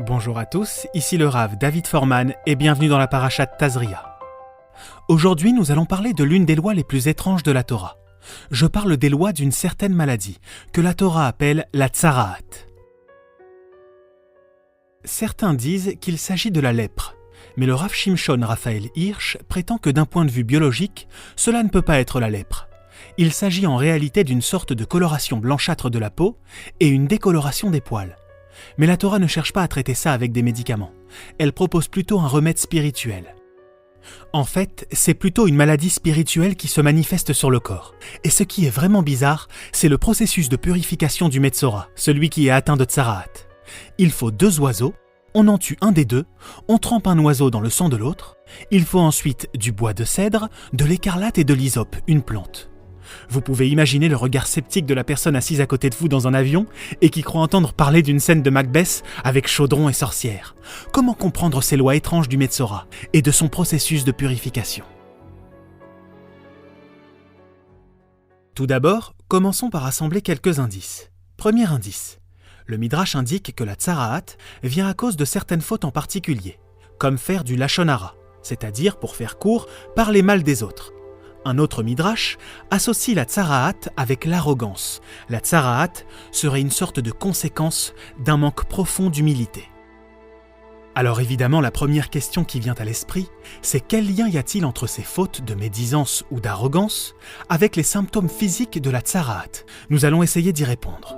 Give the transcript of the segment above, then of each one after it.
Bonjour à tous, ici le Rav David Forman et bienvenue dans la Parashat Tazria. Aujourd'hui, nous allons parler de l'une des lois les plus étranges de la Torah. Je parle des lois d'une certaine maladie, que la Torah appelle la tsaraat. Certains disent qu'il s'agit de la lèpre, mais le Rav Shimshon Raphaël Hirsch prétend que d'un point de vue biologique, cela ne peut pas être la lèpre. Il s'agit en réalité d'une sorte de coloration blanchâtre de la peau et une décoloration des poils. Mais la Torah ne cherche pas à traiter ça avec des médicaments. Elle propose plutôt un remède spirituel. En fait, c'est plutôt une maladie spirituelle qui se manifeste sur le corps. Et ce qui est vraiment bizarre, c'est le processus de purification du Metzora, celui qui est atteint de tsaraat. Il faut 2 oiseaux, on en tue un des 2, on trempe un oiseau dans le sang de l'autre, il faut ensuite du bois de cèdre, de l'écarlate et de l'hysope, une plante. Vous pouvez imaginer le regard sceptique de la personne assise à côté de vous dans un avion et qui croit entendre parler d'une scène de Macbeth avec chaudron et sorcière. Comment comprendre ces lois étranges du Metzora et de son processus de purification? Tout d'abord, commençons par assembler quelques indices. Premier indice. Le Midrash indique que la tsaraat vient à cause de certaines fautes en particulier, comme faire du lachon hara, c'est-à-dire, pour faire court, parler mal des autres. Un autre midrash associe la tsaraat avec l'arrogance. La tsaraat serait une sorte de conséquence d'un manque profond d'humilité. Alors évidemment, la première question qui vient à l'esprit, c'est quel lien y a-t-il entre ces fautes de médisance ou d'arrogance avec les symptômes physiques de la tsaraat? Nous allons essayer d'y répondre.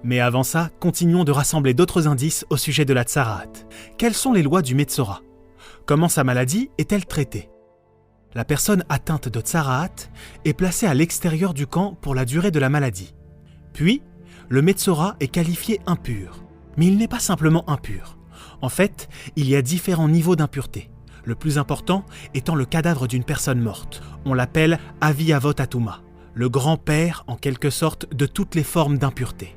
Mais avant ça, continuons de rassembler d'autres indices au sujet de la tsaraat. Quelles sont les lois du Metzora? Comment sa maladie est-elle traitée? La personne atteinte de tsaraat est placée à l'extérieur du camp pour la durée de la maladie. Puis, le Metzora est qualifié impur. Mais il n'est pas simplement impur. En fait, il y a différents niveaux d'impureté. Le plus important étant le cadavre d'une personne morte. On l'appelle Avi Avot Atuma, le grand-père en quelque sorte de toutes les formes d'impureté.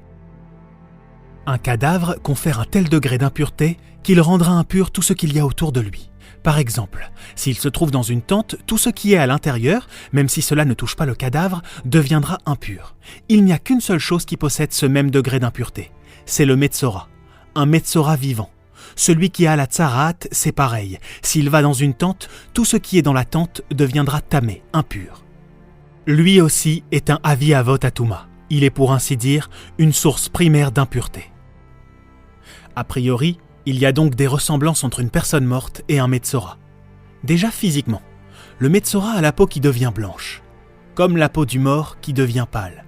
Un cadavre confère un tel degré d'impureté qu'il rendra impur tout ce qu'il y a autour de lui. Par exemple, s'il se trouve dans une tente, tout ce qui est à l'intérieur, même si cela ne touche pas le cadavre, deviendra impur. Il n'y a qu'une seule chose qui possède ce même degré d'impureté. C'est le Metzora, un Metzora vivant. Celui qui a la tsaraat, c'est pareil. S'il va dans une tente, tout ce qui est dans la tente deviendra tamé, impur. Lui aussi est un Avi Avot Atuma. Il est pour ainsi dire une source primaire d'impureté. A priori, il y a donc des ressemblances entre une personne morte et un Metzora. Déjà physiquement, le Metzora a la peau qui devient blanche, comme la peau du mort qui devient pâle,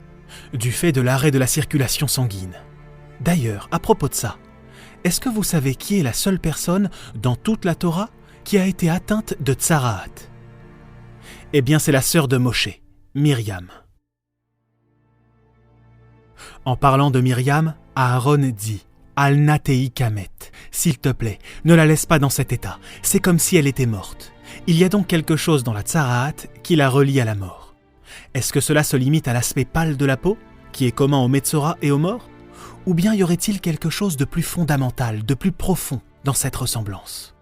du fait de l'arrêt de la circulation sanguine. D'ailleurs, à propos de ça, est-ce que vous savez qui est la seule personne dans toute la Torah qui a été atteinte de tsaraat? Eh bien, c'est la sœur de Moshe, Myriam. En parlant de Myriam, Aaron dit « Al-Natei Kamet » « S'il te plaît, ne la laisse pas dans cet état, c'est comme si elle était morte. » Il y a donc quelque chose dans la tsaraat qui la relie à la mort. Est-ce que cela se limite à l'aspect pâle de la peau, qui est commun au Metzora et aux morts? Ou bien y aurait-il quelque chose de plus fondamental, de plus profond dans cette ressemblance?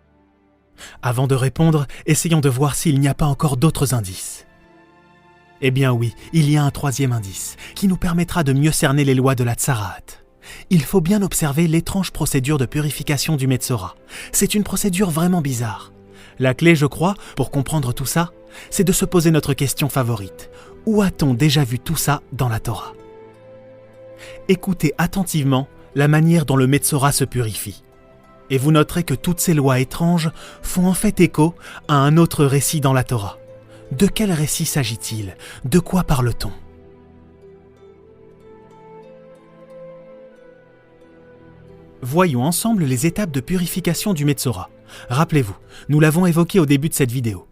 Avant de répondre, essayons de voir s'il n'y a pas encore d'autres indices. Eh bien oui, il y a un 3e indice, qui nous permettra de mieux cerner les lois de la tsaraat. Il faut bien observer l'étrange procédure de purification du Metzora. C'est une procédure vraiment bizarre. La clé, je crois, pour comprendre tout ça, c'est de se poser notre question favorite. Où a-t-on déjà vu tout ça dans la Torah? Écoutez attentivement la manière dont le Metzora se purifie. Et vous noterez que toutes ces lois étranges font en fait écho à un autre récit dans la Torah. De quel récit s'agit-il? De quoi parle-t-on? Voyons ensemble les étapes de purification du Metzora. Rappelez-vous, nous l'avons évoqué au début de cette vidéo.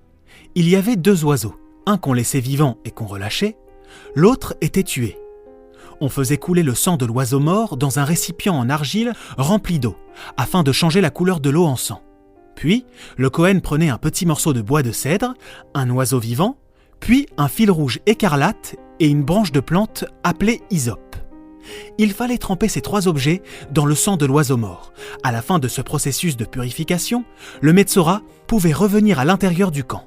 Il y avait 2 oiseaux, un qu'on laissait vivant et qu'on relâchait, l'autre était tué. On faisait couler le sang de l'oiseau mort dans un récipient en argile rempli d'eau, afin de changer la couleur de l'eau en sang. Puis, le Kohen prenait un petit morceau de bois de cèdre, un oiseau vivant, puis un fil rouge écarlate et une branche de plante appelée hysope. Il fallait tremper ces 3 objets dans le sang de l'oiseau mort. À la fin de ce processus de purification, le Metzora pouvait revenir à l'intérieur du camp.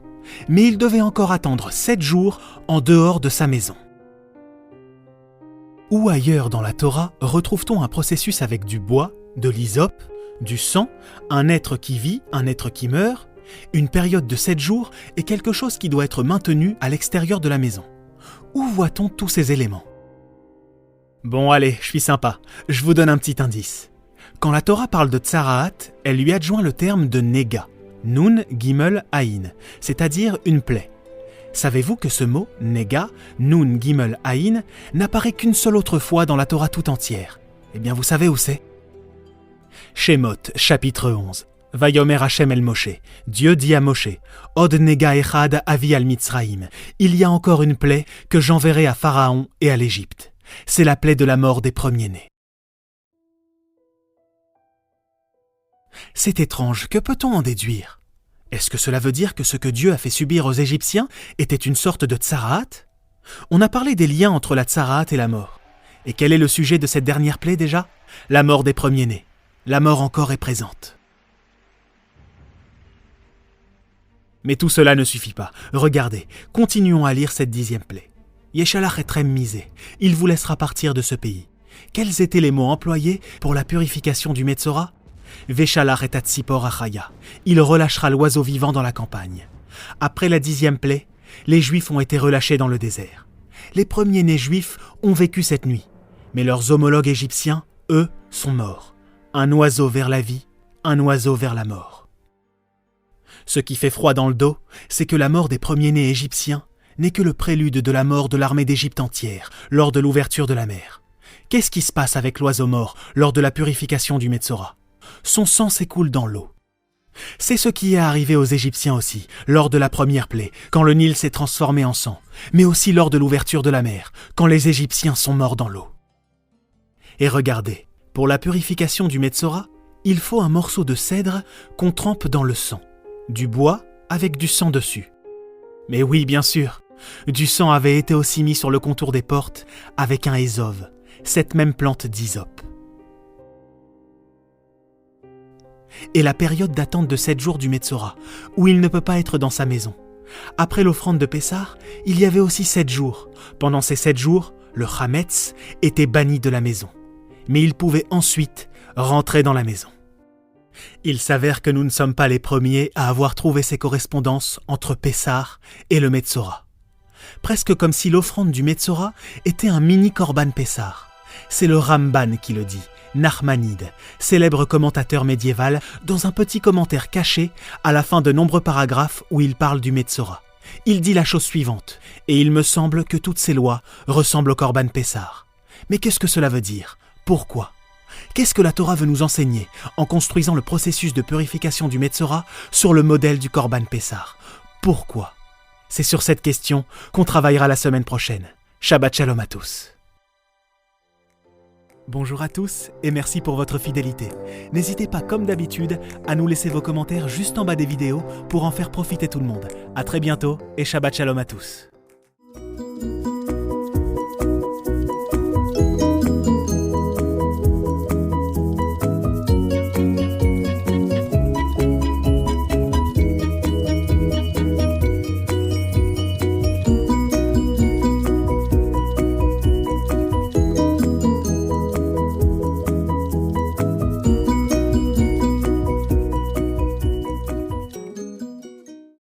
Mais il devait encore attendre 7 jours en dehors de sa maison. Où ailleurs dans la Torah retrouve-t-on un processus avec du bois, de l'hysope, du sang, un être qui vit, un être qui meurt, une période de 7 jours et quelque chose qui doit être maintenu à l'extérieur de la maison? Où voit-on tous ces éléments? Bon allez, je suis sympa, je vous donne un petit indice. Quand la Torah parle de tsaraat, elle lui adjoint le terme de nega, nun gimel aïn, c'est-à-dire une plaie. Savez-vous que ce mot, nega, nun gimel aïn, n'apparaît qu'une seule autre fois dans la Torah tout entière? Eh bien vous savez où c'est? Shemot, chapitre 11. Vayomer Hashem el Moshe. Dieu dit à Moshe, Od nega echad avi al Mitzraïm. Il y a encore une plaie que j'enverrai à Pharaon et à l'Égypte. C'est la plaie de la mort des premiers-nés. C'est étrange, que peut-on en déduire? Est-ce que cela veut dire que ce que Dieu a fait subir aux Égyptiens était une sorte de tsaraat? On a parlé des liens entre la tsaraat et la mort. Et quel est le sujet de cette dernière plaie déjà? La mort des premiers-nés. La mort encore est présente. Mais tout cela ne suffit pas. Regardez, continuons à lire cette 10e plaie. Yeshalach etrem misé. Il vous laissera partir de ce pays. Quels étaient les mots employés pour la purification du Metzora? Veshalach et Tatsipor achaya. Il relâchera l'oiseau vivant dans la campagne. Après la 10e plaie, les Juifs ont été relâchés dans le désert. Les premiers-nés juifs ont vécu cette nuit, mais leurs homologues égyptiens, eux, sont morts. Un oiseau vers la vie, un oiseau vers la mort. Ce qui fait froid dans le dos, c'est que la mort des premiers-nés égyptiens n'est que le prélude de la mort de l'armée d'Égypte entière lors de l'ouverture de la mer. Qu'est-ce qui se passe avec l'oiseau mort lors de la purification du Metzora? Son sang s'écoule dans l'eau. C'est ce qui est arrivé aux Égyptiens aussi, lors de la première plaie, quand le Nil s'est transformé en sang, mais aussi lors de l'ouverture de la mer, quand les Égyptiens sont morts dans l'eau. Et regardez, pour la purification du Metzora, il faut un morceau de cèdre qu'on trempe dans le sang, du bois avec du sang dessus. Mais oui, bien sûr, du sang avait été aussi mis sur le contour des portes avec un ésove, cette même plante d'hysope. Et la période d'attente de 7 jours du Metzora, où il ne peut pas être dans sa maison. Après l'offrande de Pessah, il y avait aussi 7 jours. Pendant ces 7 jours, le Chametz était banni de la maison. Mais il pouvait ensuite rentrer dans la maison. Il s'avère que nous ne sommes pas les premiers à avoir trouvé ces correspondances entre Pessah et le Metzora. Presque comme si l'offrande du Metzora était un mini Korban Pessah. C'est le Ramban qui le dit, Nachmanide, célèbre commentateur médiéval, dans un petit commentaire caché à la fin de nombreux paragraphes où il parle du Metzora. Il dit la chose suivante, et il me semble que toutes ces lois ressemblent au Korban Pessah. Mais qu'est-ce que cela veut dire? Pourquoi? Qu'est-ce que la Torah veut nous enseigner en construisant le processus de purification du Metzora sur le modèle du Korban Pessah? Pourquoi? C'est sur cette question qu'on travaillera la semaine prochaine. Shabbat Shalom à tous. Bonjour à tous et merci pour votre fidélité. N'hésitez pas comme d'habitude à nous laisser vos commentaires juste en bas des vidéos pour en faire profiter tout le monde. À très bientôt et Shabbat Shalom à tous.